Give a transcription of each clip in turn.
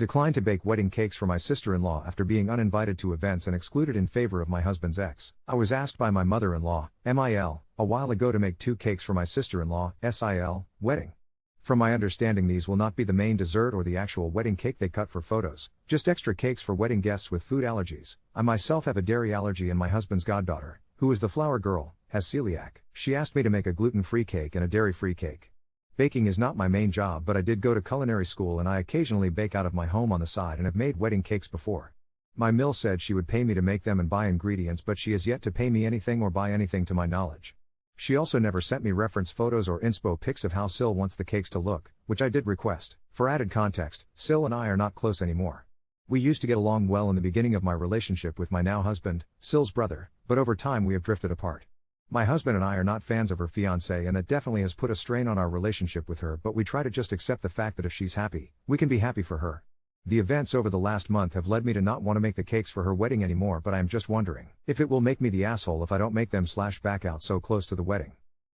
Declined to bake wedding cakes for my sister-in-law after being uninvited to events and excluded in favor of my husband's ex. I was asked by my mother-in-law, MIL, a while ago to make 2 cakes for my sister-in-law, SIL, wedding. From my understanding, these will not be the main dessert or the actual wedding cake they cut for photos, just extra cakes for wedding guests with food allergies. I myself have a dairy allergy and my husband's goddaughter, who is the flower girl, has celiac. She asked me to make a gluten-free cake and a dairy-free cake. Baking is not my main job, but I did go to culinary school and I occasionally bake out of my home on the side and have made wedding cakes before. My mill said she would pay me to make them and buy ingredients, but she has yet to pay me anything or buy anything to my knowledge. She also never sent me reference photos or inspo pics of how Sil wants the cakes to look, which I did request. For added context, Sil and I are not close anymore. We used to get along well in the beginning of my relationship with my now husband, Sil's brother, but over time we have drifted apart. My husband and I are not fans of her fiancé, and that definitely has put a strain on our relationship with her, but we try to just accept the fact that if she's happy, we can be happy for her. The events over the last month have led me to not want to make the cakes for her wedding anymore, but I am just wondering if it will make me the asshole if I don't make them / back out so close to the wedding.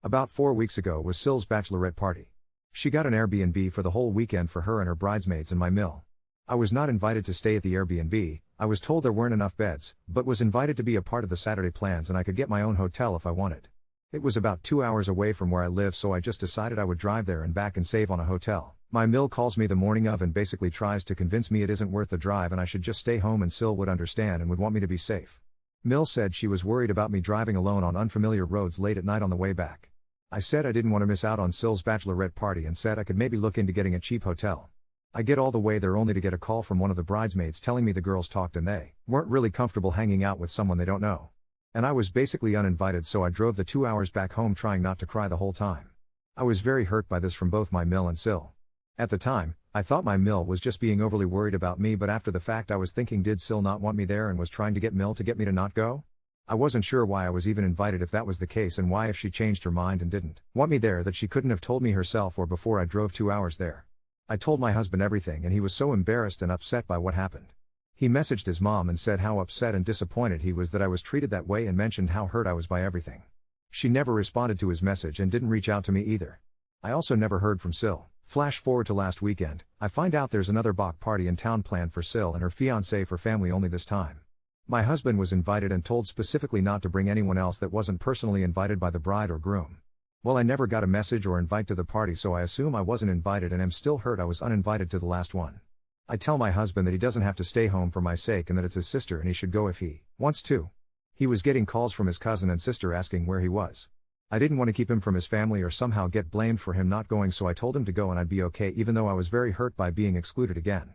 About 4 weeks ago was Sil's bachelorette party. She got an Airbnb for the whole weekend for her and her bridesmaids and my mill. I was not invited to stay at the Airbnb. I was told there weren't enough beds, but was invited to be a part of the Saturday plans and I could get my own hotel if I wanted. It was about 2 hours away from where I live, so I just decided I would drive there and back and save on a hotel. My mill calls me the morning of and basically tries to convince me it isn't worth the drive and I should just stay home, and Sil would understand and would want me to be safe. Mill said she was worried about me driving alone on unfamiliar roads late at night on the way back. I said I didn't want to miss out on Sil's bachelorette party and said I could maybe look into getting a cheap hotel. I get all the way there only to get a call from one of the bridesmaids telling me the girls talked and they weren't really comfortable hanging out with someone they don't know. And I was basically uninvited, so I drove the 2 hours back home trying not to cry the whole time. I was very hurt by this from both my mill and Sil. At the time, I thought my mill was just being overly worried about me, but after the fact I was thinking, did Sil not want me there and was trying to get mill to get me to not go? I wasn't sure why I was even invited if that was the case, and why if she changed her mind and didn't want me there that she couldn't have told me herself or before I drove 2 hours there. I told my husband everything and he was so embarrassed and upset by what happened. He messaged his mom and said how upset and disappointed he was that I was treated that way and mentioned how hurt I was by everything. She never responded to his message and didn't reach out to me either. I also never heard from Sil. Flash forward to last weekend, I find out there's another Bach party in town planned for Sil and her fiancé for family only this time. My husband was invited and told specifically not to bring anyone else that wasn't personally invited by the bride or groom. Well, I never got a message or invite to the party, so I assume I wasn't invited and am still hurt I was uninvited to the last one. I tell my husband that he doesn't have to stay home for my sake and that it's his sister and he should go if he wants to. He was getting calls from his cousin and sister asking where he was. I didn't want to keep him from his family or somehow get blamed for him not going, so I told him to go and I'd be okay, even though I was very hurt by being excluded again.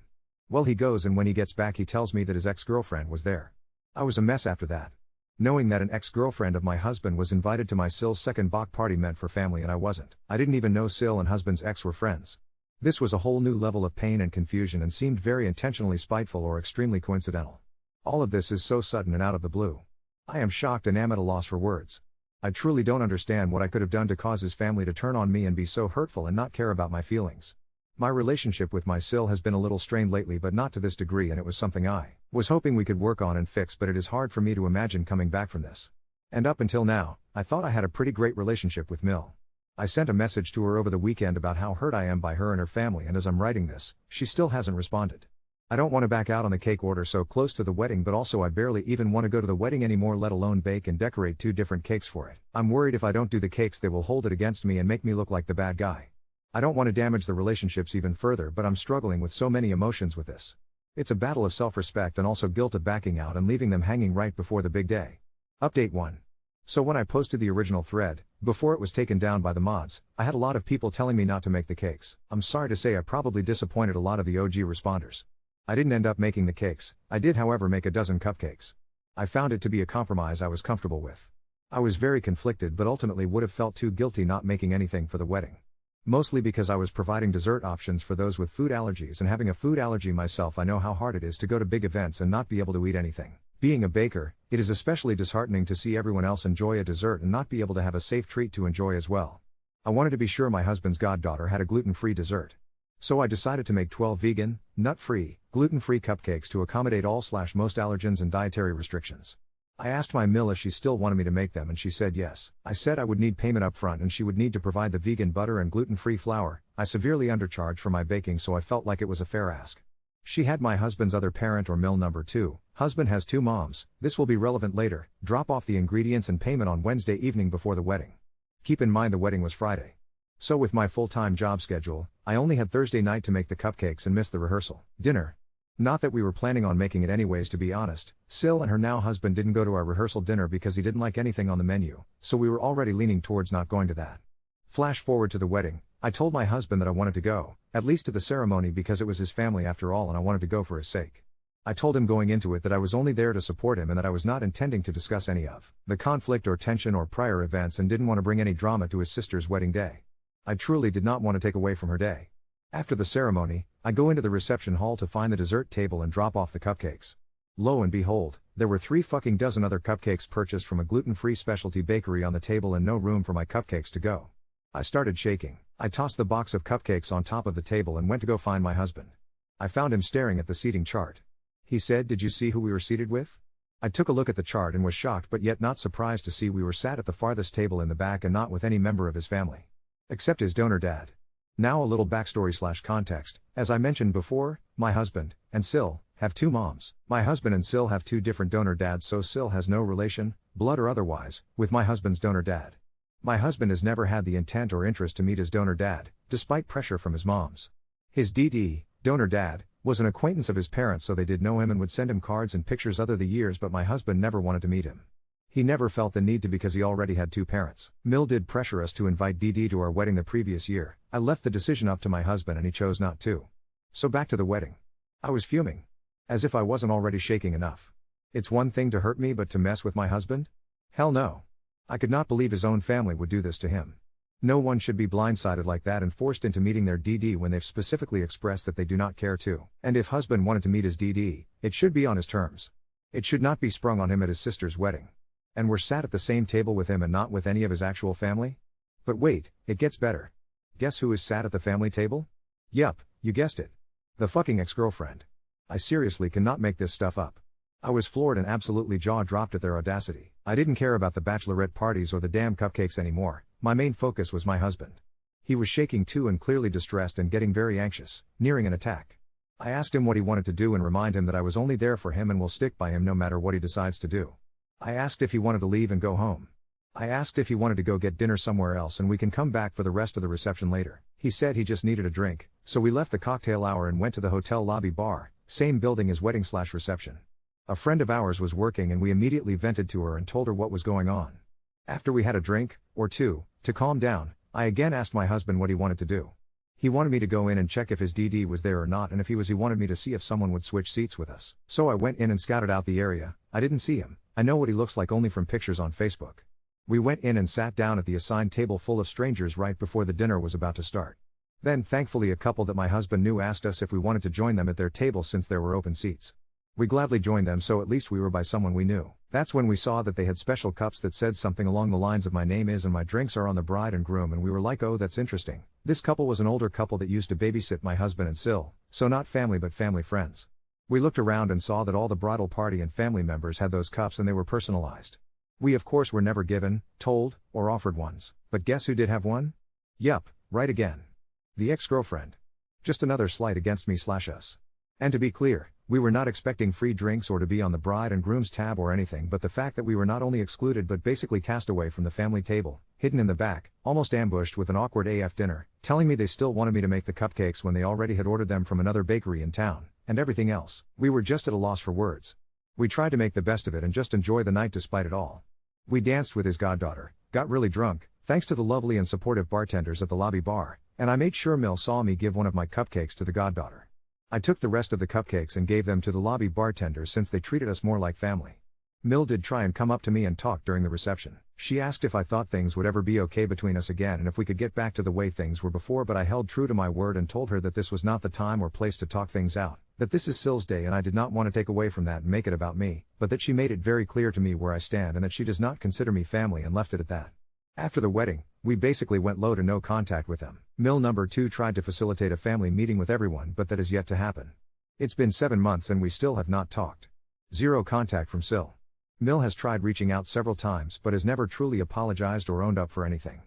Well, he goes, and when he gets back he tells me that his ex-girlfriend was there. I was a mess after that. Knowing that an ex-girlfriend of my husband was invited to my Sil's second Bach party meant for family and I wasn't. I didn't even know Sil and husband's ex were friends. This was a whole new level of pain and confusion and seemed very intentionally spiteful or extremely coincidental. All of this is so sudden and out of the blue. I am shocked and am at a loss for words. I truly don't understand what I could have done to cause his family to turn on me and be so hurtful and not care about my feelings. My relationship with my Sil has been a little strained lately, but not to this degree, and it was something I was hoping we could work on and fix, but it is hard for me to imagine coming back from this. And up until now, I thought I had a pretty great relationship with Mill. I sent a message to her over the weekend about how hurt I am by her and her family, and as I'm writing this, she still hasn't responded. I don't want to back out on the cake order so close to the wedding, but also I barely even want to go to the wedding anymore, let alone bake and decorate 2 different cakes for it. I'm worried if I don't do the cakes they will hold it against me and make me look like the bad guy. I don't want to damage the relationships even further, but I'm struggling with so many emotions with this. It's a battle of self-respect and also guilt of backing out and leaving them hanging right before the big day. Update 1. So when I posted the original thread, before it was taken down by the mods, I had a lot of people telling me not to make the cakes. I'm sorry to say I probably disappointed a lot of the OG responders. I didn't end up making the cakes. I did however make a dozen cupcakes. I found it to be a compromise I was comfortable with. I was very conflicted, but ultimately would have felt too guilty not making anything for the wedding. Mostly because I was providing dessert options for those with food allergies, and having a food allergy myself, I know how hard it is to go to big events and not be able to eat anything. Being a baker, it is especially disheartening to see everyone else enjoy a dessert and not be able to have a safe treat to enjoy as well. I wanted to be sure my husband's goddaughter had a gluten-free dessert. So I decided to make 12 vegan, nut-free, gluten-free cupcakes to accommodate all/most allergens and dietary restrictions. I asked my mill if she still wanted me to make them and she said yes. I said I would need payment up front and she would need to provide the vegan butter and gluten-free flour. I severely undercharged for my baking, so I felt like it was a fair ask. She had my husband's other parent or mill number 2. Husband has 2 moms. This will be relevant later. Drop off the ingredients and payment on Wednesday evening before the wedding. Keep in mind the wedding was Friday. So with my full-time job schedule, I only had Thursday night to make the cupcakes and missed the rehearsal. Dinner. Not that we were planning on making it anyways, to be honest. Sil and her now husband didn't go to our rehearsal dinner because he didn't like anything on the menu, so we were already leaning towards not going to that. Flash forward to the wedding. I told my husband that I wanted to go, at least to the ceremony, because it was his family after all and I wanted to go for his sake. I told him going into it that I was only there to support him and that I was not intending to discuss any of the conflict or tension or prior events and didn't want to bring any drama to his sister's wedding day. I truly did not want to take away from her day. After the ceremony, I go into the reception hall to find the dessert table and drop off the cupcakes. Lo and behold, there were 3 fucking dozen other cupcakes purchased from a gluten-free specialty bakery on the table and no room for my cupcakes to go. I started shaking. I tossed the box of cupcakes on top of the table and went to go find my husband. I found him staring at the seating chart. He said, "Did you see who we were seated with?" I took a look at the chart and was shocked but yet not surprised to see we were sat at the farthest table in the back and not with any member of his family. Except his donor dad. Now a little backstory/context. As I mentioned before, my husband and Sil have 2 moms. My husband and Sil have 2 different donor dads, so Sil has no relation, blood or otherwise, with my husband's donor dad. My husband has never had the intent or interest to meet his donor dad, despite pressure from his moms. His DD, donor dad, was an acquaintance of his parents, so they did know him and would send him cards and pictures other the years, but my husband never wanted to meet him. He never felt the need to because he already had 2 parents. Mill did pressure us to invite DD to our wedding the previous year. I left the decision up to my husband and he chose not to. So back to the wedding. I was fuming. As if I wasn't already shaking enough. It's one thing to hurt me, but to mess with my husband? Hell no. I could not believe his own family would do this to him. No one should be blindsided like that and forced into meeting their DD when they've specifically expressed that they do not care to. And if husband wanted to meet his DD, it should be on his terms. It should not be sprung on him at his sister's wedding. And we're sat at the same table with him and not with any of his actual family? But wait, it gets better. Guess who is sat at the family table? Yup, you guessed it. The fucking ex-girlfriend. I seriously cannot make this stuff up. I was floored and absolutely jaw-dropped at their audacity. I didn't care about the bachelorette parties or the damn cupcakes anymore. My main focus was my husband. He was shaking too and clearly distressed and getting very anxious, nearing an attack. I asked him what he wanted to do and remind him that I was only there for him and will stick by him no matter what he decides to do. I asked if he wanted to leave and go home. I asked if he wanted to go get dinner somewhere else and we can come back for the rest of the reception later. He said he just needed a drink, so we left the cocktail hour and went to the hotel lobby bar, same building as wedding/reception. A friend of ours was working and we immediately vented to her and told her what was going on. After we had a drink, or 2, to calm down, I again asked my husband what he wanted to do. He wanted me to go in and check if his DD was there or not, and if he was, he wanted me to see if someone would switch seats with us. So I went in and scouted out the area. I didn't see him. I know what he looks like only from pictures on Facebook. We went in and sat down at the assigned table full of strangers right before the dinner was about to start. Then thankfully a couple that my husband knew asked us if we wanted to join them at their table since there were open seats. We gladly joined them, so at least we were by someone we knew. That's when we saw that they had special cups that said something along the lines of "My name is and my drinks are on the bride and groom," and we were like, oh, that's interesting. This couple was an older couple that used to babysit my husband and Sil, so not family but family friends. We looked around and saw that all the bridal party and family members had those cups and they were personalized. We of course were never given, told, or offered ones, but guess who did have one? Yup, right again. The ex-girlfriend. Just another slight against me/us. And to be clear, we were not expecting free drinks or to be on the bride and groom's tab or anything, but the fact that we were not only excluded but basically cast away from the family table, hidden in the back, almost ambushed with an awkward AF dinner, telling me they still wanted me to make the cupcakes when they already had ordered them from another bakery in town, and everything else. We were just at a loss for words. We tried to make the best of it and just enjoy the night despite it all. We danced with his goddaughter, got really drunk, thanks to the lovely and supportive bartenders at the lobby bar, and I made sure Mill saw me give one of my cupcakes to the goddaughter. I took the rest of the cupcakes and gave them to the lobby bartenders since they treated us more like family. Mill did try and come up to me and talk during the reception. She asked if I thought things would ever be okay between us again and if we could get back to the way things were before, but I held true to my word and told her that this was not the time or place to talk things out, that this is Sil's day and I did not want to take away from that and make it about me, but that she made it very clear to me where I stand and that she does not consider me family, and left it at that. After the wedding, we basically went low to no contact with them. Mill number 2 tried to facilitate a family meeting with everyone, but that is yet to happen. It's been 7 months and we still have not talked. Zero contact from Sil. Mill has tried reaching out several times but has never truly apologized or owned up for anything.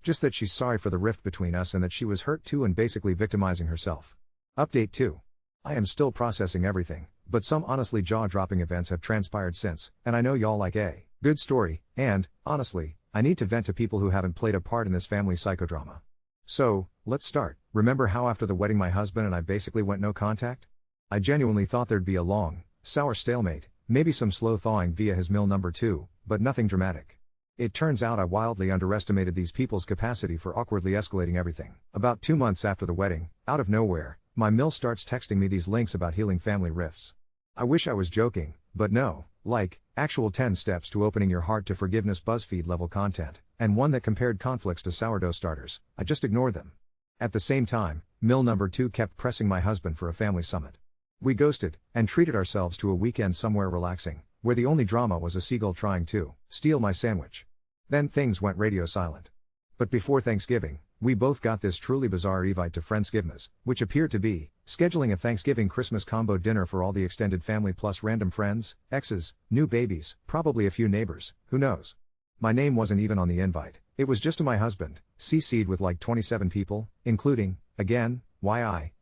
Just that she's sorry for the rift between us and that she was hurt too and basically victimizing herself. Update 2. I am still processing everything, but some honestly jaw-dropping events have transpired since, and I know y'all like a good story, and, honestly, I need to vent to people who haven't played a part in this family psychodrama. So, let's start. Remember how after the wedding my husband and I basically went no contact? I genuinely thought there'd be a long, sour stalemate, maybe some slow thawing via his mill number 2, but nothing dramatic. It turns out I wildly underestimated these people's capacity for awkwardly escalating everything. About 2 months after the wedding, out of nowhere, my mill starts texting me these links about healing family rifts. I wish I was joking, but no, like, actual 10 steps to opening your heart to forgiveness BuzzFeed level content, and one that compared conflicts to sourdough starters. I just ignored them. At the same time, mill number 2 kept pressing my husband for a family summit. We ghosted, and treated ourselves to a weekend somewhere relaxing, where the only drama was a seagull trying to steal my sandwich. Then things went radio silent. But before Thanksgiving, we both got this truly bizarre invite to Friendsgivmas, which appeared to be scheduling a Thanksgiving-Christmas combo dinner for all the extended family plus random friends, exes, new babies, probably a few neighbors, who knows. My name wasn't even on the invite, it was just to my husband, CC'd with like 27 people, including, again,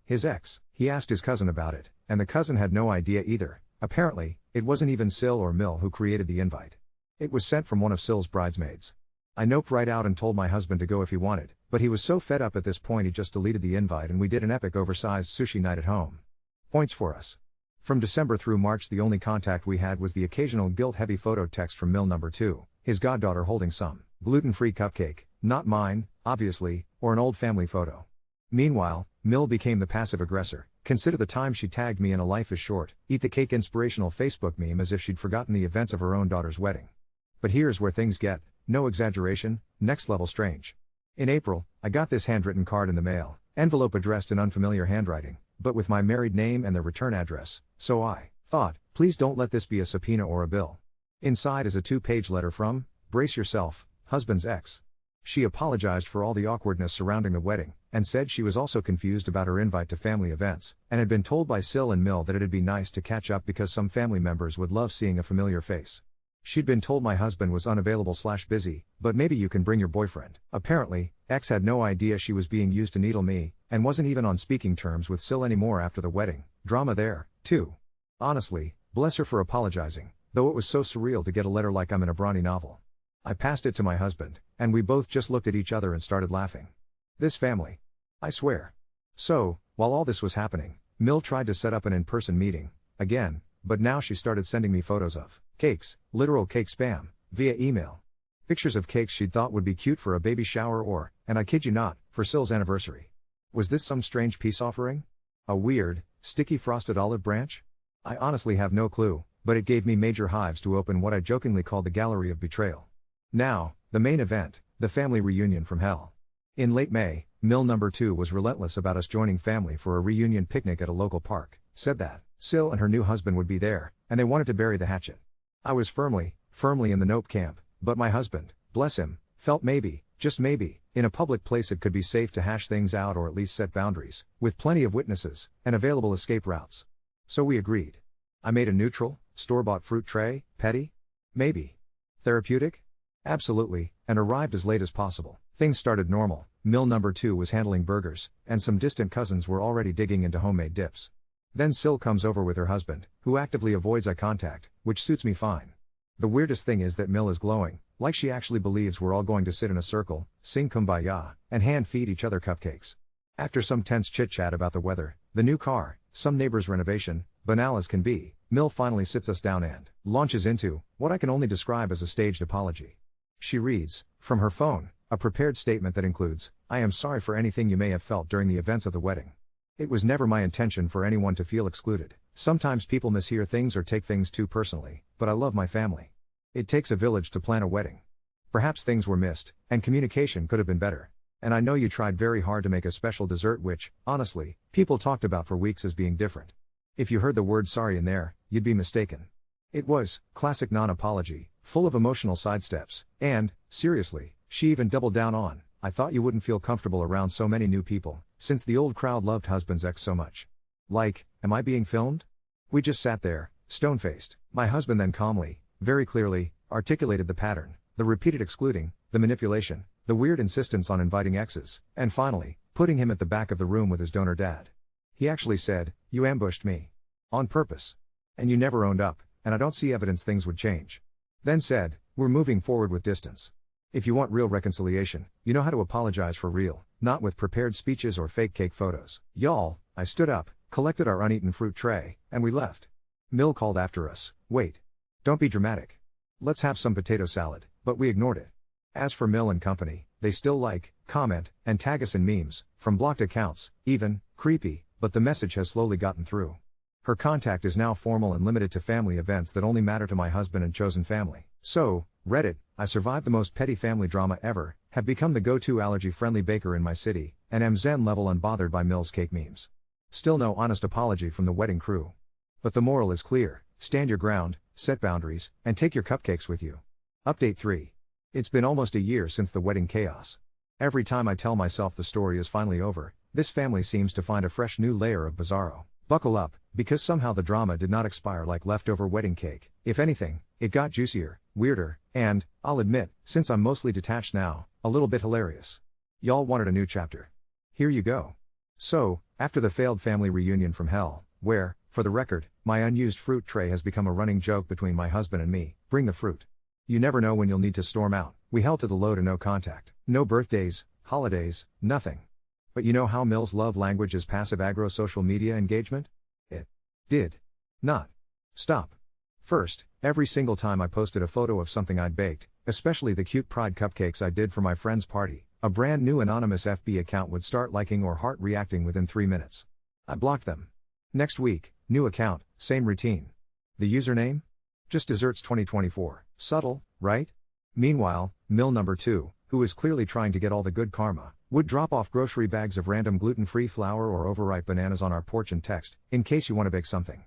his ex. He asked his cousin about it, and the cousin had no idea either. Apparently, it wasn't even Sil or Mill who created the invite. It was sent from one of Sil's bridesmaids. I noped right out and told my husband to go if he wanted, but he was so fed up at this point he just deleted the invite and we did an epic oversized sushi night at home. Points for us. From December through March the only contact we had was the occasional guilt-heavy photo text from Mill number 2, his goddaughter holding some gluten-free cupcake, not mine, obviously, or an old family photo. Meanwhile, Mill became the passive aggressor. Consider the time she tagged me in a "Life is short, eat the cake" inspirational Facebook meme as if she'd forgotten the events of her own daughter's wedding. But here's where things get, no exaggeration, next level strange. In April, I got this handwritten card in the mail, envelope addressed in unfamiliar handwriting, but with my married name and the return address, so I thought, please don't let this be a subpoena or a bill. Inside is a 2-page letter from, brace yourself, husband's ex. She apologized for all the awkwardness surrounding the wedding, and said she was also confused about her invite to family events, and had been told by Sil and Mill that it'd be nice to catch up because some family members would love seeing a familiar face. She'd been told my husband was unavailable/busy, but maybe you can bring your boyfriend. Apparently, ex had no idea she was being used to needle me, and wasn't even on speaking terms with Sil anymore after the wedding. Drama there, too. Honestly, bless her for apologizing, though it was so surreal to get a letter like I'm in a Bronte novel. I passed it to my husband, and we both just looked at each other and started laughing. This family. I swear. So, while all this was happening, Mill tried to set up an in-person meeting, again, but now she started sending me photos of cakes, literal cake spam, via email. Pictures of cakes she'd thought would be cute for a baby shower or, and I kid you not, for Sil's anniversary. Was this some strange peace offering? A weird, sticky frosted olive branch? I honestly have no clue, but it gave me major hives to open what I jokingly called the gallery of betrayal. Now, the main event, the family reunion from hell. In late May, Mill number 2 was relentless about us joining family for a reunion picnic at a local park, said that Sil and her new husband would be there, and they wanted to bury the hatchet. I was firmly in the nope camp, but my husband, bless him, felt maybe, just maybe, in a public place it could be safe to hash things out or at least set boundaries, with plenty of witnesses, and available escape routes. So we agreed. I made a neutral, store-bought fruit tray, petty? Maybe. Therapeutic? Absolutely, and arrived as late as possible. Things started normal. Mill number 2 was handling burgers, and some distant cousins were already digging into homemade dips. Then Sil comes over with her husband, who actively avoids eye contact, which suits me fine. The weirdest thing is that Mill is glowing, like she actually believes we're all going to sit in a circle, sing Kumbaya, and hand-feed each other cupcakes. After some tense chit-chat about the weather, the new car, some neighbor's renovation, banal as can be, Mill finally sits us down and launches into what I can only describe as a staged apology. She reads, from her phone, a prepared statement that includes, I am sorry for anything you may have felt during the events of the wedding. It was never my intention for anyone to feel excluded. Sometimes people mishear things or take things too personally, but I love my family. It takes a village to plan a wedding. Perhaps things were missed, and communication could have been better. And I know you tried very hard to make a special dessert which, honestly, people talked about for weeks as being different. If you heard the word sorry in there, you'd be mistaken. It was classic non-apology, full of emotional sidesteps, and, seriously, she even doubled down on, I thought you wouldn't feel comfortable around so many new people, since the old crowd loved husband's ex so much. Like, am I being filmed? We just sat there, stone-faced. My husband then calmly, very clearly, articulated the pattern, the repeated excluding, the manipulation, the weird insistence on inviting exes, and finally, putting him at the back of the room with his donor dad. He actually said, You ambushed me. On purpose. And you never owned up, and I don't see evidence things would change. Then said, we're moving forward with distance. If you want real reconciliation, you know how to apologize for real, not with prepared speeches or fake cake photos. Y'all, I stood up, collected our uneaten fruit tray, and we left. Mill called after us, wait. Don't be dramatic. Let's have some potato salad, but we ignored it. As for Mill and company, they still like, comment, and tag us in memes, from blocked accounts, even, creepy, but the message has slowly gotten through. Her contact is now formal and limited to family events that only matter to my husband and chosen family. So, Reddit, I survived the most petty family drama ever, have become the go-to allergy-friendly baker in my city, and am zen level unbothered by Mill's cake memes. Still no honest apology from the wedding crew. But the moral is clear, stand your ground, set boundaries, and take your cupcakes with you. Update 3. It's been almost a year since the wedding chaos. Every time I tell myself the story is finally over, this family seems to find a fresh new layer of bizarro. Buckle up, because somehow the drama did not expire like leftover wedding cake. If anything, it got juicier, weirder, and, I'll admit, since I'm mostly detached now, a little bit hilarious. Y'all wanted a new chapter. Here you go. So, after the failed family reunion from hell, where, for the record, my unused fruit tray has become a running joke between my husband and me, bring the fruit. You never know when you'll need to storm out. We held to the low to no contact. No birthdays, holidays, nothing. But you know how Mill's love language is passive-aggro social media engagement? It did not stop. First, every single time I posted a photo of something I'd baked, especially the cute pride cupcakes I did for my friend's party, a brand new anonymous FB account would start liking or heart reacting within 3 minutes. I blocked them. Next week, new account, same routine. The username? Just Desserts 2024. Subtle, right? Meanwhile, Mill number 2, who is clearly trying to get all the good karma, would drop off grocery bags of random gluten-free flour or overripe bananas on our porch and text, in case you want to bake something.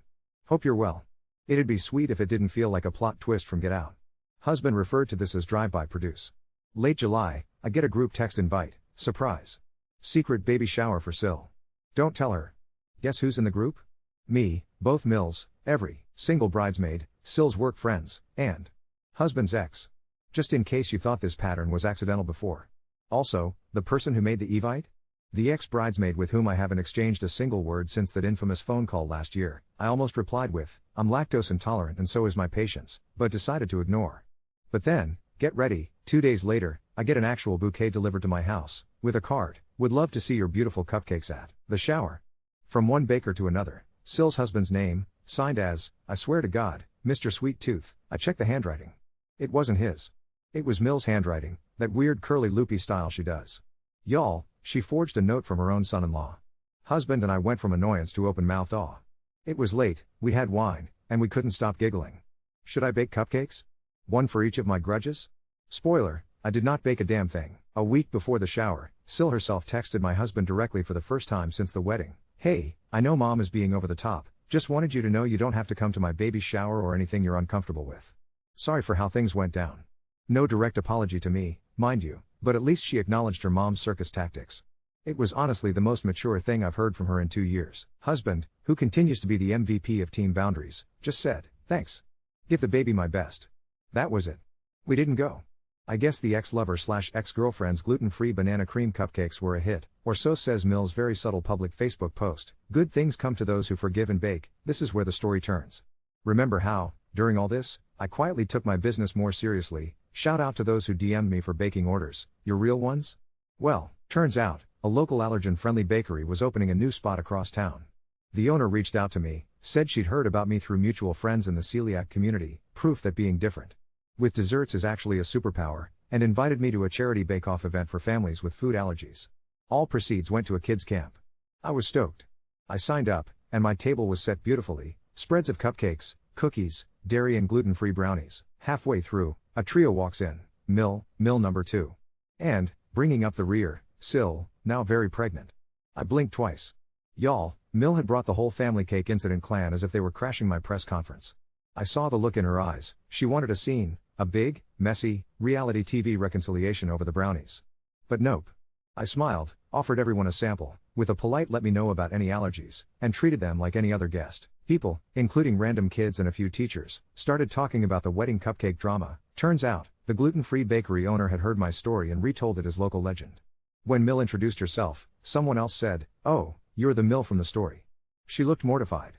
Hope you're well. It'd be sweet if it didn't feel like a plot twist from Get Out. Husband referred to this as drive-by produce. Late July, I get a group text invite, surprise. Secret baby shower for Sil. Don't tell her. Guess who's in the group? Me, both Mills, every single bridesmaid, Sil's work friends, and husband's ex. Just in case you thought this pattern was accidental before. Also, the person who made the evite? The ex-bridesmaid with whom I haven't exchanged a single word since that infamous phone call last year. I almost replied with, I'm lactose intolerant and so is my patience, but decided to ignore. But then, get ready, 2 days later, I get an actual bouquet delivered to my house, with a card, would love to see your beautiful cupcakes at the shower. From one baker to another, Sil's husband's name, signed as, I swear to God, Mr. Sweet Tooth. I checked the handwriting. It wasn't his. It was Mill's handwriting, that weird curly loopy style she does. Y'all, she forged a note from her own son-in-law. Husband and I went from annoyance to open-mouthed awe. It was late, we'd had wine, and we couldn't stop giggling. Should I bake cupcakes? One for each of my grudges? Spoiler, I did not bake a damn thing. A week before the shower, Sil herself texted my husband directly for the first time since the wedding. Hey, I know mom is being over the top, just wanted you to know you don't have to come to my baby's shower or anything you're uncomfortable with. Sorry for how things went down. No direct apology to me, mind you, but at least she acknowledged her mom's circus tactics. It was honestly the most mature thing I've heard from her in 2 years. Husband, who continues to be the MVP of team boundaries, just said, thanks. Give the baby my best. That was it. We didn't go. I guess the ex-lover/ex-girlfriend's gluten-free banana cream cupcakes were a hit, or so says Mill's very subtle public Facebook post. Good things come to those who forgive and bake. This is where the story turns. Remember how, during all this, I quietly took my business more seriously. Shout out to those who DM'd me for baking orders. Your real ones? Well, turns out, a local allergen-friendly bakery was opening a new spot across town. The owner reached out to me, said she'd heard about me through mutual friends in the celiac community, proof that being different with desserts is actually a superpower, and invited me to a charity bake-off event for families with food allergies. All proceeds went to a kids' camp. I was stoked. I signed up, and my table was set beautifully, spreads of cupcakes, cookies, dairy and gluten-free brownies. Halfway through, a trio walks in, Mill number 2. And, bringing up the rear, Sil, now very pregnant. I blinked twice. Y'all, Mill had brought the whole family cake incident clan as if they were crashing my press conference. I saw the look in her eyes. She wanted a scene, a big, messy, reality TV reconciliation over the brownies. But nope. I smiled, offered everyone a sample, with a polite let me know about any allergies, and treated them like any other guest. People, including random kids and a few teachers, started talking about the wedding cupcake drama. Turns out, the gluten-free bakery owner had heard my story and retold it as local legend. When Mill introduced herself, someone else said, "Oh, you're the Mill from the story." She looked mortified.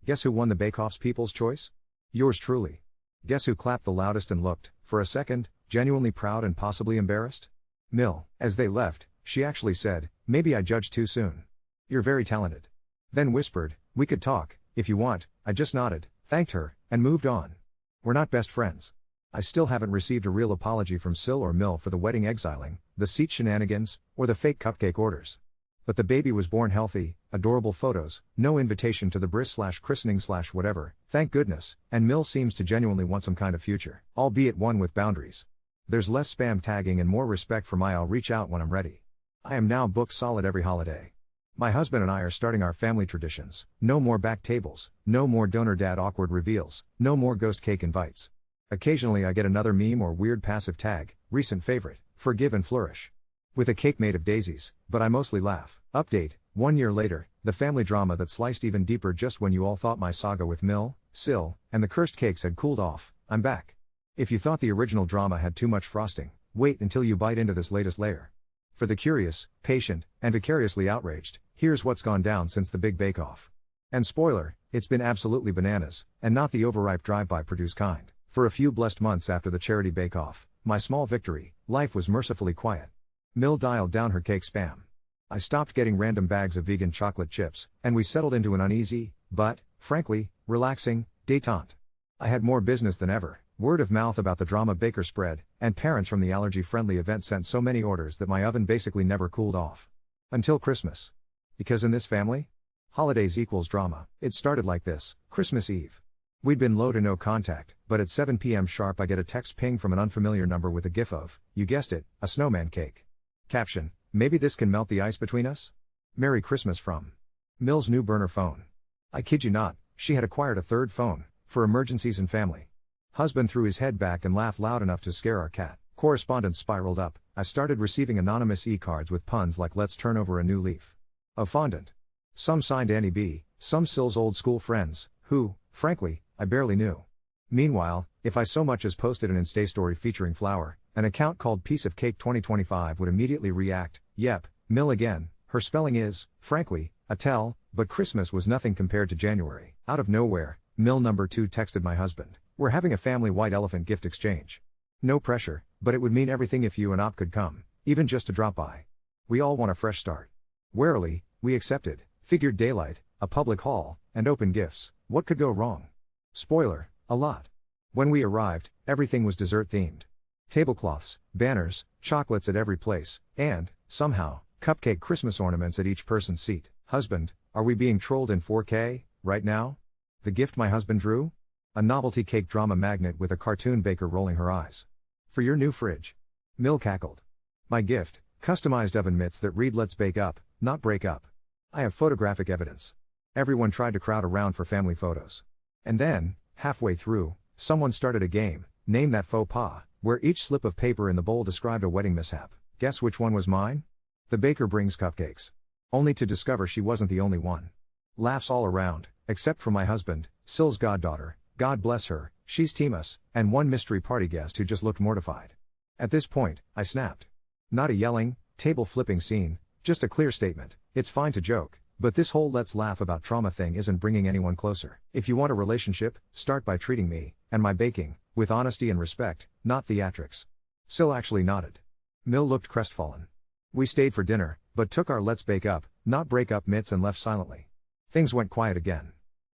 Guess who won the Bake-Off's People's Choice? Yours truly. Guess who clapped the loudest and looked, for a second, genuinely proud and possibly embarrassed? Mill. As they left, she actually said, "Maybe I judged too soon. You're very talented." Then whispered, "We could talk, if you want." I just nodded, thanked her, and moved on. We're not best friends. I still haven't received a real apology from Sil or Mill for the wedding exiling, the seat shenanigans, or the fake cupcake orders. But the baby was born healthy, adorable photos, no invitation to the bris/christening/whatever, thank goodness, and Mill seems to genuinely want some kind of future, albeit one with boundaries. There's less spam tagging and more respect for my "I'll reach out when I'm ready." I am now booked solid every holiday. My husband and I are starting our family traditions. No more back tables, no more donor dad awkward reveals, no more ghost cake invites. Occasionally I get another meme or weird passive tag, recent favorite, forgive and flourish. With a cake made of daisies, but I mostly laugh. Update, 1 year later, the family drama that sliced even deeper just when you all thought my saga with Mill, Sil, and the cursed cakes had cooled off, I'm back. If you thought the original drama had too much frosting, wait until you bite into this latest layer. For the curious, patient, and vicariously outraged, here's what's gone down since the big bake-off. And spoiler, it's been absolutely bananas, and not the overripe drive-by produce kind. For a few blessed months after the charity bake-off, my small victory, life was mercifully quiet. Mill dialed down her cake spam. I stopped getting random bags of vegan chocolate chips, and we settled into an uneasy, but, frankly, relaxing, détente. I had more business than ever, word of mouth about the drama baker spread, and parents from the allergy-friendly event sent so many orders that my oven basically never cooled off. Until Christmas. Because in this family, holidays equals drama. It started like this: Christmas Eve. We'd been low to no contact, but at 7 p.m. sharp I get a text ping from an unfamiliar number with a gif of, you guessed it, a snowman cake. Caption, maybe this can melt the ice between us? Merry Christmas from Mill's new burner phone. I kid you not, she had acquired a third phone, for emergencies and family. Husband threw his head back and laughed loud enough to scare our cat. Correspondence spiraled up. I started receiving anonymous e-cards with puns like "let's turn over a new leaf." Of fondant. Some signed Annie B, some Sil's old school friends, who, frankly, I barely knew. Meanwhile, if I so much as posted an Insta story featuring flour, an account called Piece of Cake 2025 would immediately react, "Yep, Mill again, her spelling is, frankly, a tell," but Christmas was nothing compared to January. Out of nowhere, Mill number 2 texted my husband, "We're having a family white elephant gift exchange. No pressure, but it would mean everything if you and Op could come, even just to drop by. We all want a fresh start." Warily, we accepted, figured daylight, a public hall, and open gifts. What could go wrong? Spoiler, a lot. When we arrived, everything was dessert themed. Tablecloths, banners, chocolates at every place, and, somehow, cupcake Christmas ornaments at each person's seat. Husband, are we being trolled in 4K, right now? The gift my husband drew? A novelty cake drama magnet with a cartoon baker rolling her eyes. For your new fridge. Mill cackled. My gift, customized oven mitts that read "Let's bake up, not break up." I have photographic evidence. Everyone tried to crowd around for family photos. And then, halfway through, someone started a game, Name That Faux Pas, where each slip of paper in the bowl described a wedding mishap. Guess which one was mine? The baker brings cupcakes. Only to discover she wasn't the only one. Laughs all around, except for my husband, Sil's goddaughter, God bless her, she's Timus, and one mystery party guest who just looked mortified. At this point, I snapped. Not a yelling, table flipping scene, just a clear statement. It's fine to joke, but this whole let's laugh about trauma thing isn't bringing anyone closer. If you want a relationship, start by treating me, and my baking, with honesty and respect, not theatrics. Sil actually nodded. Mill looked crestfallen. We stayed for dinner, but took our let's bake up, not break up mitts and left silently. Things went quiet again.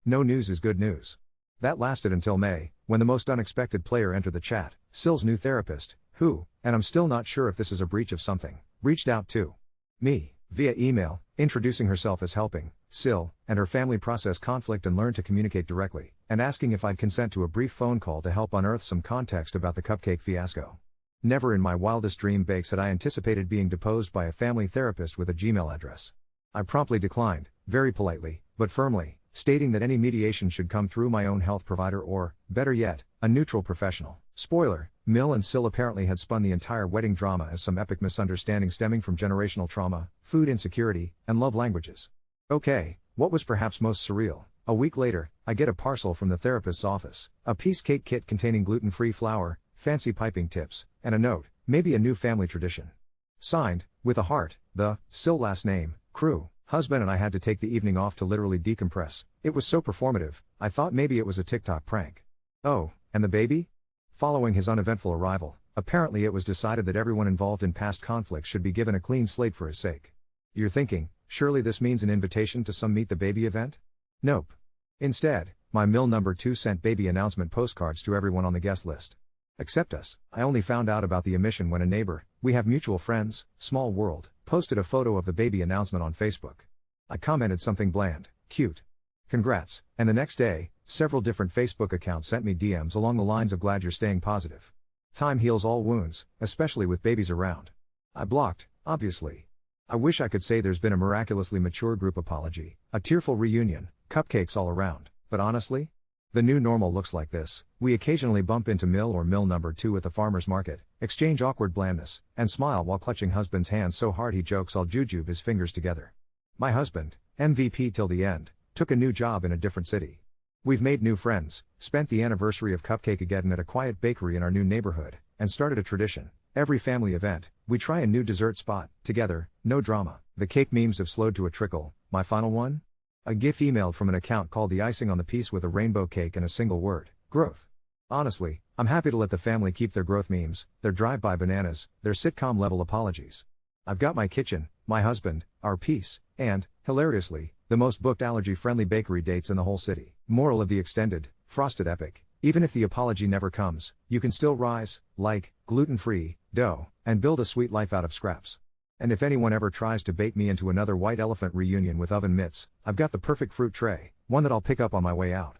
No news is good news. That lasted until May, when the most unexpected player entered the chat, Sil's new therapist, who, and I'm still not sure if this is a breach of something, reached out to me, via email, introducing herself as helping Sil and her family process conflict and learn to communicate directly, and asking if I'd consent to a brief phone call to help unearth some context about the cupcake fiasco. Never in my wildest dream bakes had I anticipated being deposed by a family therapist with a Gmail address. I promptly declined, very politely, but firmly, stating that any mediation should come through my own health provider or, better yet, a neutral professional. Spoiler, Mill and Sil apparently had spun the entire wedding drama as some epic misunderstanding stemming from generational trauma, food insecurity, and love languages. Okay, what was perhaps most surreal? A week later, I get a parcel from the therapist's office, a piece cake kit containing gluten-free flour, fancy piping tips, and a note, maybe a new family tradition. Signed, with a heart, the Sil last name, crew. Husband and I had to take the evening off to literally decompress. It was so performative, I thought maybe it was a TikTok prank. Oh, and the baby? Following his uneventful arrival, apparently it was decided that everyone involved in past conflicts should be given a clean slate for his sake. You're thinking, surely this means an invitation to some Meet the Baby event? Nope. Instead, my mill number 2 sent baby announcement postcards to everyone on the guest list. Except us. I only found out about the omission when a neighbor, we have mutual friends, small world, posted a photo of the baby announcement on Facebook. I commented something bland, cute. Congrats, and the next day, several different Facebook accounts sent me DMs along the lines of glad you're staying positive. Time heals all wounds, especially with babies around. I blocked, obviously. I wish I could say there's been a miraculously mature group apology, a tearful reunion, cupcakes all around, but honestly? The new normal looks like this. We occasionally bump into Mill or Mill number 2 at the farmer's market, exchange awkward blandness, and smile while clutching husband's hand so hard he jokes I'll jujube his fingers together. My husband, MVP till the end, took a new job in a different city. We've made new friends, spent the anniversary of Cupcakeageddon at a quiet bakery in our new neighborhood, and started a tradition. Every family event, we try a new dessert spot, together, no drama. The cake memes have slowed to a trickle. My final one? A GIF emailed from an account called The Icing on the Piece with a rainbow cake and a single word, growth. Honestly, I'm happy to let the family keep their growth memes, their drive-by bananas, their sitcom-level apologies. I've got my kitchen, my husband, our peace, and, hilariously, the most booked allergy-friendly bakery dates in the whole city. Moral of the extended, frosted epic: even if the apology never comes, you can still rise, like, gluten-free, dough, and build a sweet life out of scraps. And if anyone ever tries to bait me into another white elephant reunion with oven mitts, I've got the perfect fruit tray, one that I'll pick up on my way out.